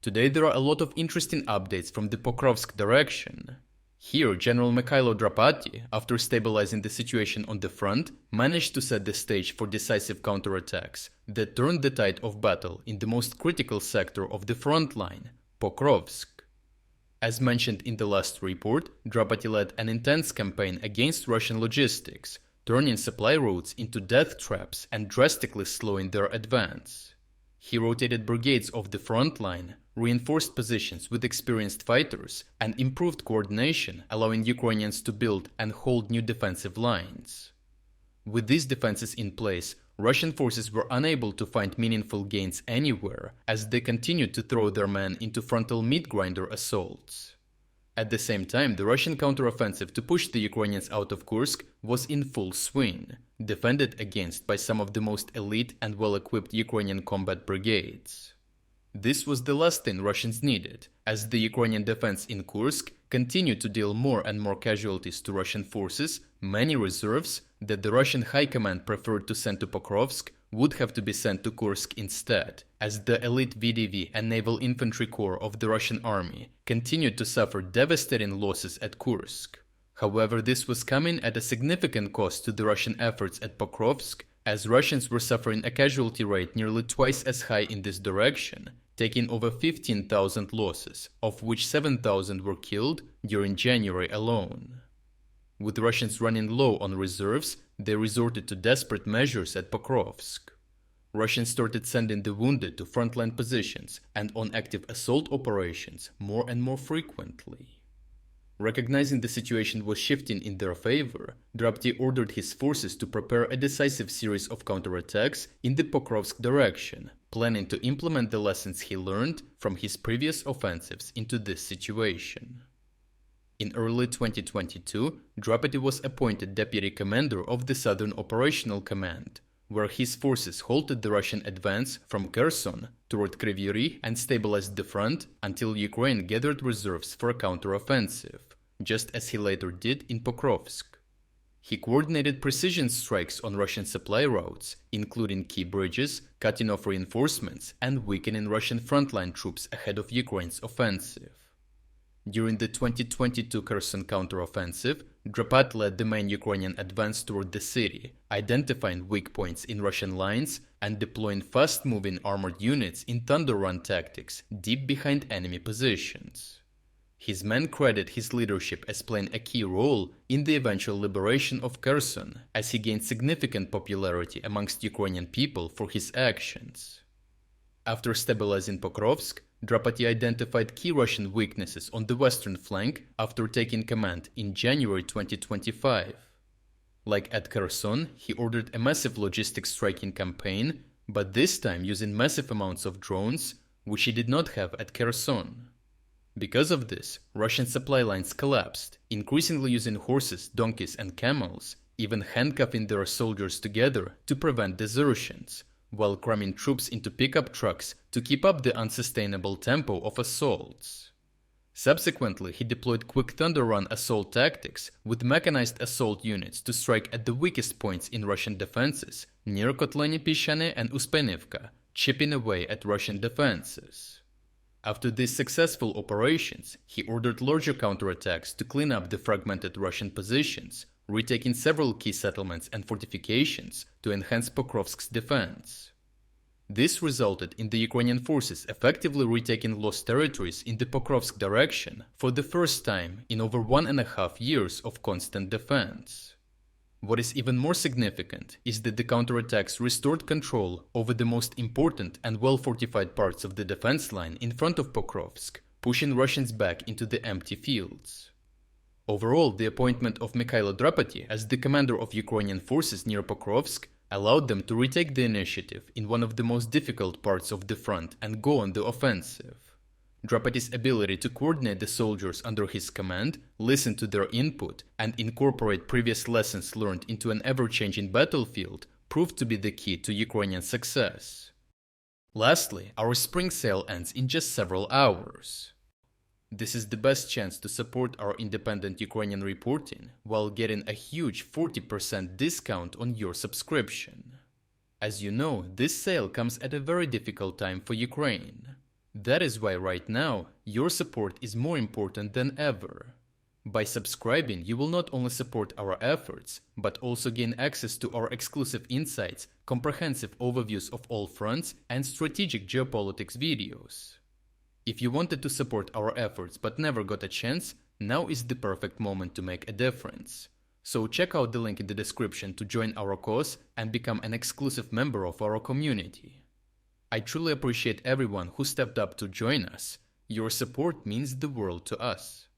Today there are a lot of interesting updates from the Pokrovsk direction. Here, General Mykhailo Drapaty, after stabilizing the situation on the front, managed to set the stage for decisive counterattacks that turned the tide of battle in the most critical sector of the front line, Pokrovsk. As mentioned in the last report, Drapaty led an intense campaign against Russian logistics, turning supply routes into death traps and drastically slowing their advance. He rotated brigades off the front line, reinforced positions with experienced fighters, and improved coordination, allowing Ukrainians to build and hold new defensive lines. With these defenses in place, Russian forces were unable to find meaningful gains anywhere, as they continued to throw their men into frontal meat-grinder assaults. At the same time, the Russian counteroffensive to push the Ukrainians out of Kursk was in full swing, defended against by some of the most elite and well-equipped Ukrainian combat brigades. This was the last thing Russians needed, as the Ukrainian defense in Kursk continued to deal more and more casualties to Russian forces. Many reserves that the Russian High Command preferred to send to Pokrovsk would have to be sent to Kursk instead, as the elite VDV and naval infantry corps of the Russian army continued to suffer devastating losses at Kursk. However, this was coming at a significant cost to the Russian efforts at Pokrovsk, as Russians were suffering a casualty rate nearly twice as high in this direction, taking over 15,000 losses, of which 7,000 were killed during January alone. With Russians running low on reserves, they resorted to desperate measures at Pokrovsk. Russians started sending the wounded to frontline positions and on active assault operations more and more frequently. Recognizing the situation was shifting in their favor, Drapaty ordered his forces to prepare a decisive series of counterattacks in the Pokrovsk direction, planning to implement the lessons he learned from his previous offensives into this situation. In early 2022, Drapaty was appointed deputy commander of the Southern Operational Command, where his forces halted the Russian advance from Kherson toward Kryvyi Rih and stabilized the front until Ukraine gathered reserves for a counteroffensive, just as he later did in Pokrovsk. He coordinated precision strikes on Russian supply routes, including key bridges, cutting off reinforcements, and weakening Russian frontline troops ahead of Ukraine's offensive. During the 2022 Kherson counteroffensive, Drapaty led the main Ukrainian advance toward the city, identifying weak points in Russian lines and deploying fast-moving armored units in thunder run tactics deep behind enemy positions. His men credit his leadership as playing a key role in the eventual liberation of Kherson, as he gained significant popularity amongst Ukrainian people for his actions. After stabilizing Pokrovsk, Drapaty identified key Russian weaknesses on the western flank after taking command in January 2025. Like at Kherson, he ordered a massive logistics striking campaign, but this time using massive amounts of drones, which he did not have at Kherson. Because of this, Russian supply lines collapsed, increasingly using horses, donkeys and camels, even handcuffing their soldiers together to prevent desertions, while cramming troops into pickup trucks to keep up the unsustainable tempo of assaults. Subsequently, he deployed quick thunder run assault tactics with mechanized assault units to strike at the weakest points in Russian defenses near Kotleny Pishane and Uspenivka, chipping away at Russian defenses. After these successful operations, he ordered larger counterattacks to clean up the fragmented Russian positions, retaking several key settlements and fortifications to enhance Pokrovsk's defense. This resulted in the Ukrainian forces effectively retaking lost territories in the Pokrovsk direction for the first time in over 1.5 years of constant defense. What is even more significant is that the counterattacks restored control over the most important and well-fortified parts of the defense line in front of Pokrovsk, pushing Russians back into the empty fields. Overall, the appointment of Mykhailo Drapaty as the commander of Ukrainian forces near Pokrovsk allowed them to retake the initiative in one of the most difficult parts of the front and go on the offensive. Drapaty's ability to coordinate the soldiers under his command, listen to their input, and incorporate previous lessons learned into an ever-changing battlefield proved to be the key to Ukrainian success. Lastly, our spring sale ends in just several hours. This is the best chance to support our independent Ukrainian reporting while getting a huge 40% discount on your subscription. As you know, this sale comes at a very difficult time for Ukraine. That is why right now, your support is more important than ever. By subscribing, you will not only support our efforts, but also gain access to our exclusive insights, comprehensive overviews of all fronts, and strategic geopolitics videos. If you wanted to support our efforts but never got a chance, now is the perfect moment to make a difference. So check out the link in the description to join our cause and become an exclusive member of our community. I truly appreciate everyone who stepped up to join us. Your support means the world to us.